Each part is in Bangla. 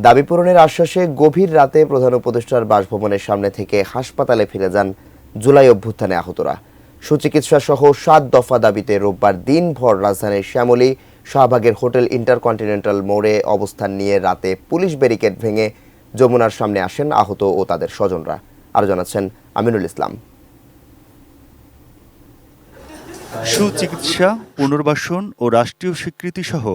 দাবি পূরণের আশ্বাসে গভীর রাতে প্রধান উপদেষ্টার বাসভবনের সামনে থেকে হাসপাতালে ফিরে যান জুলাই অভ্যুত্থানে আহতরা। সুচিকিৎসা সহ ৭ দফা দাবিতে রোববার দিনভর রাজধানীর শ্যামলী শাহবাগের হোটেল ইন্টারকন্টিনেন্টাল মোড়ে অবস্থান নিয়ে রাতে পুলিশ ব্যারিকেড ভেঙে যমুনার সামনে আসেন আহত ও তাদের স্বজনরা। আরো জানাচ্ছেন আমিনুল ইসলাম। সুচিকিৎসা, পুনর্বাসন ও রাষ্ট্রীয় স্বীকৃতি সহ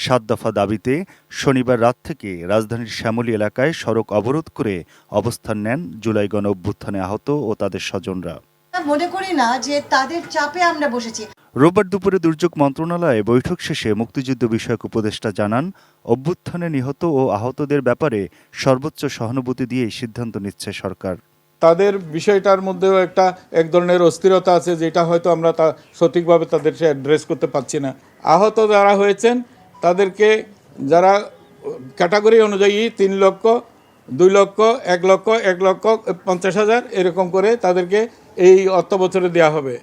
৭ দফা দাবিতে শনিবার রাত থেকে রাজধানীর শ্যামলী এলাকায় সড়ক অবরোধ করে অবস্থান নেন জুলাই গণ অভ্যুত্থানে আহত ও তাদের স্বজনরা। মনে করি না যে তাদের চাপে আমরা বসেছি। রোববার দুপুরে দুর্যোগ মন্ত্রণালয়ে বৈঠক শেষে মুক্তিযুদ্ধ বিষয়ক উপদেষ্টা জানান, অভ্যুত্থানে নিহত ও আহতদের ব্যাপারে সর্বোচ্চ সহানুভূতি দিয়েই সিদ্ধান্ত নিচ্ছে সরকার। তাদের বিষয়টার মধ্যেও এক ধরনের অস্থিরতা আছে, যেটা হয়তো আমরা সঠিকভাবে তাদেরকে অ্যাড্রেস করতে পারছি না। আহত যারা হয়েছেন তাদেরকে যারা ক্যাটাগরি অনুযায়ী ৩ লক্ষ, ২ লক্ষ, ১ লক্ষ, ১,৫০,০০০ এরকম করে তাদেরকে এই অর্থ বছরে দেওয়া হবে।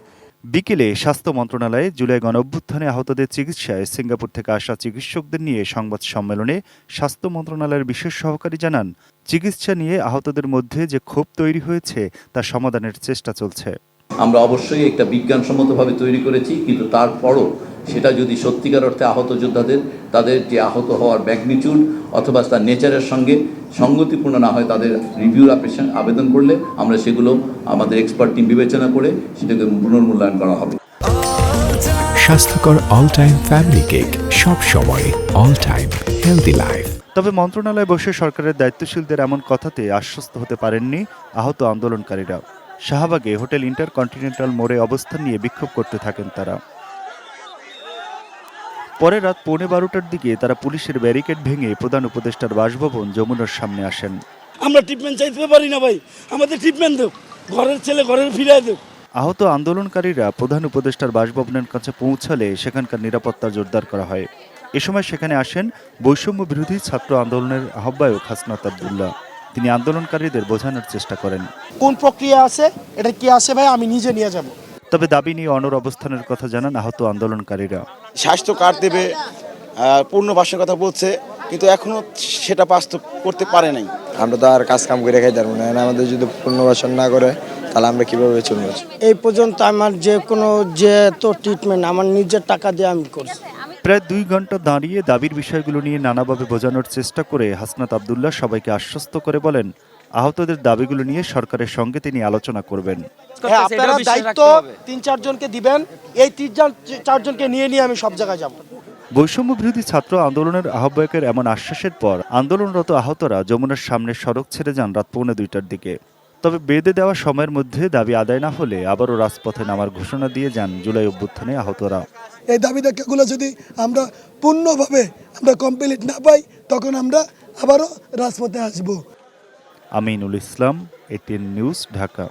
বিকেলে স্বাস্থ্য মন্ত্রণালয়ে জুলাই গণঅভ্যুত্থানে আহতদের চিকিৎসায় সিঙ্গাপুর থেকে আসা চিকিৎসকদের নিয়ে সংবাদ সম্মেলনে স্বাস্থ্য মন্ত্রণালয়ের বিশেষ সহকারী জানান, চিকিৎসা নিয়ে আহতদের মধ্যে যে ক্ষোভ তৈরি হয়েছে তা সমাধানের চেষ্টা চলছে। আমরা অবশ্যই একটা বিজ্ঞানসম্মতভাবে তৈরি করেছি, কিন্তু তারপরও সেটা যদি সত্যিকার অর্থে আহত যোদ্ধাদের তাদের যে আহত হওয়ার ম্যাগনিটিউড অথবা তার নেচারের সঙ্গে সঙ্গতিপূর্ণ না হয়, তাদের রিভিউর আবেদন করলে আমরা সেগুলো আমাদের এক্সপার্ট টিম বিবেচনা করে সেটাকে পুনর্মূল্যায়ন করা হবে। স্বাস্থ্যকর অল টাইম ফ্যামিলি কেক, সব সময় অল টাইম হেলদি লাইফ। তবে মন্ত্রণালয়ে বসে সরকারের দায়িত্বশীলদের এমন কথাতে আশ্বস্ত হতে পারেননি আহত আন্দোলনকারীরা। শাহবাগে হোটেল ইন্টারকন্টিনেন্টাল মোড়ে অবস্থান নিয়ে বিক্ষোভ করতে থাকেন তারা। পরে রাত 11:15টার দিকে তারা পুলিশের ব্যারিকেড ভেঙে প্রধান উপদেষ্টার বাসভবন যমুনার সামনে আসেন। আমরা ট্রিটমেন্ট চাইতে পারি না ভাই, আমাদের ট্রিটমেন্ট দেব, ঘরের ছেলে ঘরের ফিরিয়ে দেব। আহত আন্দোলনকারীরা প্রধান উপদেষ্টার বাসভবনের কাছে পৌঁছালে সেখানকার নিরাপত্তা জোরদার করা হয়। এ সময় সেখানে আসেন বৈষম্য বিরোধী ছাত্র আন্দোলনের আহ্বায়ক হাসনাত আব্দুল্লাহ। তিনি আন্দোলনকারীদের বোঝানোর চেষ্টা করেন, কোন প্রক্রিয়া আছে, এটা কি আছে ভাই, আমি নিজে নিয়ে যাব। তবে দাবি নিয়ে অনড় অবস্থানের কথা জানান আহত আন্দোলনকারীরা। স্বাস্থ্য কার্ড দেবে, পুনর্বাসনের কথা বলছে, কিন্তু এখনো সেটা বাস্তব করতে পারে নাই। আমরা তো আর কাজ কাম করে খাইতে পারবো না, আমাদের যদি পুনর্বাসন না করে তাহলে আমরা কিভাবে চলবো? এই পর্যন্ত আমার যে কোনো ট্রিটমেন্ট আমার নিজের টাকা দিয়ে আমি করছি। প্রায় 2 ঘন্টা দাঁড়িয়ে দাবির বিষয়গুলো নিয়ে নানাভাবে বোঝানোর চেষ্টা করে হাসনাত আব্দুল্লাহ সবাইকে আশ্বস্ত করে বলেন, আহতদের দাবিগুলো নিয়ে সরকারের সঙ্গে তিনি আলোচনা করবেন। আপনারা দায়িত্ব ৩-৪ জনকে দিবেন, এই ৩-৪ জনকে নিয়ে আমি সব জায়গায় যাব। বৈষম্য বিরোধী ছাত্র আন্দোলনের আহ্বায়কের এমন আশ্বাসের পর আন্দোলনরত আহতরা যমুনার সামনের সড়ক ছেড়ে যান রাত 2:45টার দিকে। তবে বেঁধে দেওয়া সময়ের মধ্যে দাবি আদায় না হলে আবারও রাজপথে নামার ঘোষণা দিয়ে যান জুলাই অভ্যুত্থানে আহতরা। এই দাবি দেখাগুলো যদি আমরা পূর্ণভাবে কমপ্লিট না পাই, তখন আমরা আবারও রাজপথে আসব। Aminul Islam, ATN news, Dhaka.